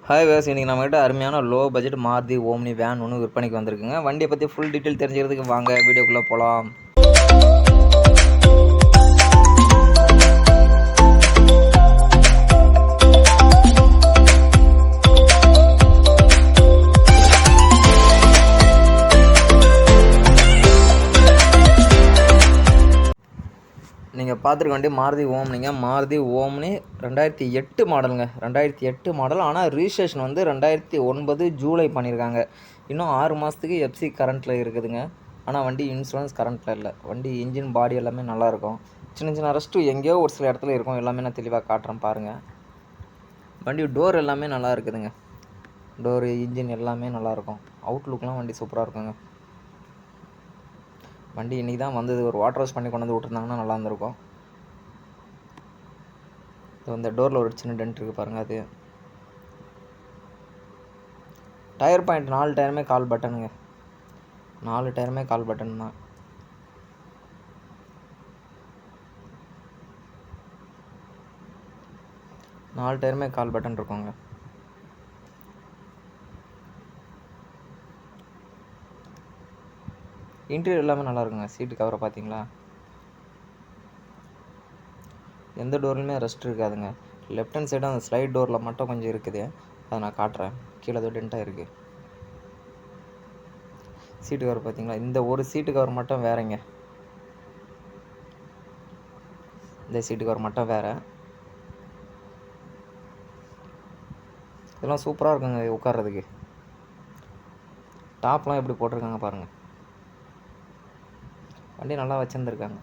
Hi viewers, இன்றைக்கி நம்மகிட்ட அருமையான low budget Maruti omni van ஒன்று விற்பனைக்கு வந்திருக்குங்க. வண்டியை பற்றி ஃபுல் டீட்டெயில் தெரிஞ்சுக்கிறதுக்கு வாங்க வீடியோக்குள்ளே போகலாம். நீங்கள் பார்த்துருக்க வண்டி மாருதி ஓம்னி 2008 மாடலுங்க. 2008 மாடல். ஆனால் ரிஜிஸ்ட்ரேஷன் வந்து 2009 ஜூலை பண்ணியிருக்காங்க. இன்னும் 6 மாதத்துக்கு எஃப்சி கரண்ட்டில் இருக்குதுங்க. ஆனால் வண்டி இன்சூரன்ஸ் கரண்ட்டில் இல்லை. வண்டி இன்ஜின் பாடி எல்லாமே நல்லாயிருக்கும். சின்ன சின்ன ரெஸ்ட்டு எங்கேயோ ஒரு சில இடத்துல இருக்கும். எல்லாமே நான் தெளிவாக காட்டுறேன் பாருங்கள். வண்டி டோர் எல்லாமே நல்லா இருக்குதுங்க. டோரு, இன்ஜின் எல்லாமே நல்லாயிருக்கும். அவுட்லுக்லாம் வண்டி சூப்பராக இருக்குங்க. வண்டி இன்றைக்கி தான் வந்தது. ஒரு வாட்டர் வாஷ் பண்ணி கொண்டு வந்து விட்டுருந்தாங்கன்னா நல்லா இருந்திருக்கும். இந்த டோரில் ஒரு சின்ன டென்ட் இருக்குது பாருங்கள். அது டயர் பாயிண்ட் 4 டயருமே கால் பட்டனுங்க. 4 டயருமே கால் பட்டன் தான். நாலு டயருமே கால் பட்டன் இருக்குங்க. இன்டீரியர் எல்லாமே நல்லா இருக்குங்க. சீட்டு கவரை பார்த்தீங்களா? எந்த டோர்லையுமே ரெஸ்ட் இருக்காதுங்க. லெஃப்ட் ஹேண்ட் சைடு அந்த ஸ்லைட் டோரில் மட்டும் கொஞ்சம் இருக்குது. அதை நான் காட்டுறேன். கீழே ஏதோ டென்ட்டாக இருக்குது. சீட்டு கவர் பார்த்தீங்களா? இந்த ஒரு சீட்டு கவர் மட்டும் வேறங்க. இந்த சீட்டு கவர் மட்டும் வேறு. இதெல்லாம் சூப்பராக இருக்குங்க உட்கார்றதுக்கு. டாப்லாம் எப்படி போட்டிருக்காங்க பாருங்கள். வண்டி நல்லா வச்சுருந்துருக்காங்க.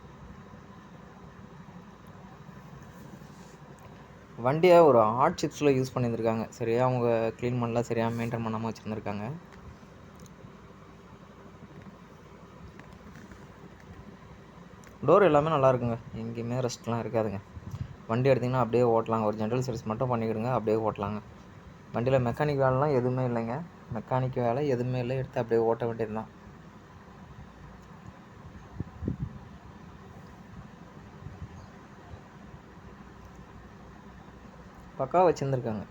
வண்டியை ஒரு ஹாட் சிப்ஸில் யூஸ் பண்ணியிருந்திருக்காங்க. சரியாக அவங்க க்ளீன் பண்ணலாம், சரியாக மெயின்டைன் பண்ணாமல் வச்சுருந்துருக்காங்க. டோர் எல்லாமே நல்லா இருக்குங்க. எங்கேயுமே ரெஸ்ட்லாம் இருக்காதுங்க. வண்டி எடுத்திங்கன்னா அப்படியே ஓட்டலாங்க. ஒரு ஜென்ரல் சர்வீஸ் மட்டும் பண்ணிக்கிடுங்க, அப்படியே ஓட்டலாங்க. வண்டியில் மெக்கானிக் வேலைலாம் எதுவுமே இல்லைங்க. மெக்கானிக் வேலை எதுவுமே இல்லை. எடுத்து அப்படியே ஓட்ட வேண்டியது தான். பக்காவாக வச்சுருந்துருக்காங்க.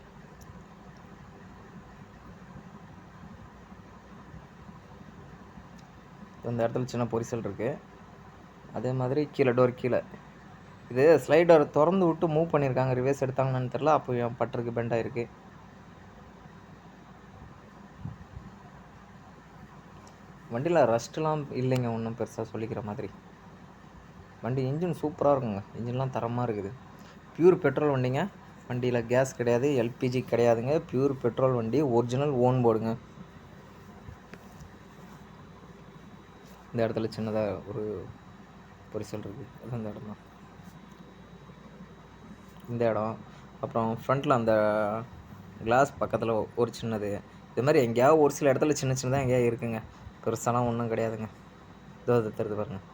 இந்த இடத்துல சின்ன பொரிசல் இருக்குது. அதே மாதிரி கீழே டோர் கீழே இது ஸ்லைடர் திறந்து விட்டு மூவ் பண்ணியிருக்காங்க. ரிவர்ஸ் எடுத்தாங்கன்னு தெரில. அப்போ என் பட்டருக்கு பெண்ட் ஆகிருக்கு. வண்டியில் ரஸ்ட்லாம் இல்லைங்க. ஒன்றும் பெருசாக சொல்லிக்கிற மாதிரி. வண்டி இன்ஜின் சூப்பராக இருக்குங்க. இன்ஜின்லாம் தரமாக இருக்குது. பியூர் பெட்ரோல் வண்டிங்க. வண்டியில் கேஸ் கிடையாது, எல்பிஜி கிடையாதுங்க. பியூர் பெட்ரோல் வண்டி. ஒரிஜினல் ஓன் போர்டுங்க. இந்த இடத்துல சின்னதாக ஒரு பொரிசல் இருக்குது. அது அந்த இடம் தான். இந்த இடம் அப்புறம் ஃப்ரண்ட்டில் அந்த கிளாஸ் பக்கத்தில் ஒரு சின்னது. இது மாதிரி எங்கேயாவது ஒரு சில இடத்துல சின்ன சின்னதாக எங்கேயாவது இருக்குங்க. பெருசாலாம் ஒன்றும் கிடையாதுங்க. இதோ தருது பாருங்கள்.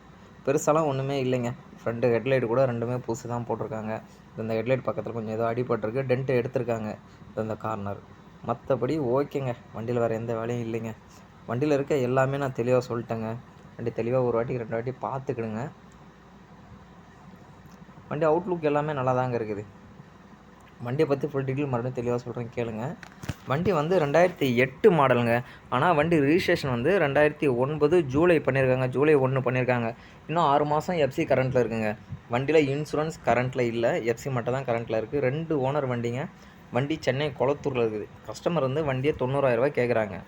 பெருசாலாம் ஒன்றுமே இல்லைங்க. ஃப்ரண்ட்டு ஹெட்லைட் கூட ரெண்டுமே புதுசு தான் போட்டிருக்காங்க. இந்த ஹெட்லைட் பக்கத்தில் கொஞ்சம் ஏதோ அடிபட்டிருக்கு. டென்ட்டு எடுத்திருக்காங்க இந்த கார்னர். மற்றபடி ஓகேங்க. வண்டியில் வேறு எந்த வேலையும் இல்லைங்க. வண்டியில் இருக்க எல்லாமே நான் தெளிவாக சொல்லிட்டேங்க. வண்டி தெளிவாக ஒரு வாட்டி 2 வாட்டி பார்த்துக்கிடுங்க. வண்டி அவுட்லுக் எல்லாமே நல்லா தாங்க இருக்குது. வண்டியை பற்றி ஃபுல் டீட்டெயில் மறுபடியும் தெளிவாக சொல்கிறேன் கேளுங்க. வண்டி வந்து 2008 மாடலுங்க. ஆனால் வண்டி ரிஜிஸ்ட்ரேஷன் வந்து 2009 ஜூலை பண்ணியிருக்காங்க. ஜூலை 1 பண்ணியிருக்காங்க. இன்னும் 6 மாதம் எஃப்சி கரண்ட்டில் இருக்குங்க. வண்டியில் இன்சூரன்ஸ் கரண்ட்டில் இல்லை. எஃப்சி மட்டும் தான் கரண்ட்டில் இருக்குது. 2 ஓனர் வண்டிங்க. வண்டி சென்னை கொளத்தூரில் இருக்குது. கஸ்டமர் வந்து வண்டியை 90,000 கேட்குறாங்க.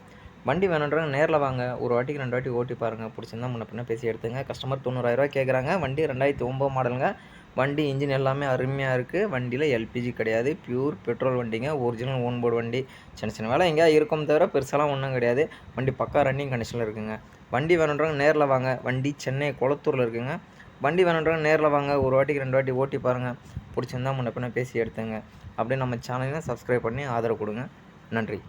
வண்டி வேணுன்றவங்க நேரில் வாங்க. ஒரு வாட்டிக்கு 2 வாட்டி ஓட்டி பாருங்கள். பிடிச்சிருந்தா முன்ன பின்ன பேசி எடுத்துங்க. கஸ்டமர் 90,000 கேட்குறாங்க. வண்டி 2009 மாடலுங்க. வண்டி இன்ஜின் எல்லாமே அருமையாக இருக்குது. வண்டியில் எல்பிஜி கிடையாது. பியூர் பெட்ரோல் வண்டிங்க. ஒரிஜினல் ஓன் போர்டு வண்டி. சின்ன சின்ன வேலை எங்கேயா இருக்கும் தவிர பெருசாலாம் ஒன்றும் கிடையாது. வண்டி பக்கா ரன்னிங் கண்டிஷனில் இருக்குங்க. வண்டி வேணுன்றவங்க நேரில் வாங்க. வண்டி சென்னை கொளத்தூரில் இருக்குங்க. வண்டி வேணுன்றவங்க நேரில் வாங்க. ஒரு வாட்டிக்கு 2 வாட்டி ஓட்டி பாருங்கள். பிடிச்சிருந்தா முன்ன பின்ன பேசி எடுத்துங்க. அப்படியே நம்ம சேனலையும் சப்ஸ்கிரைப் பண்ணி ஆதரவு கொடுங்க. நன்றி.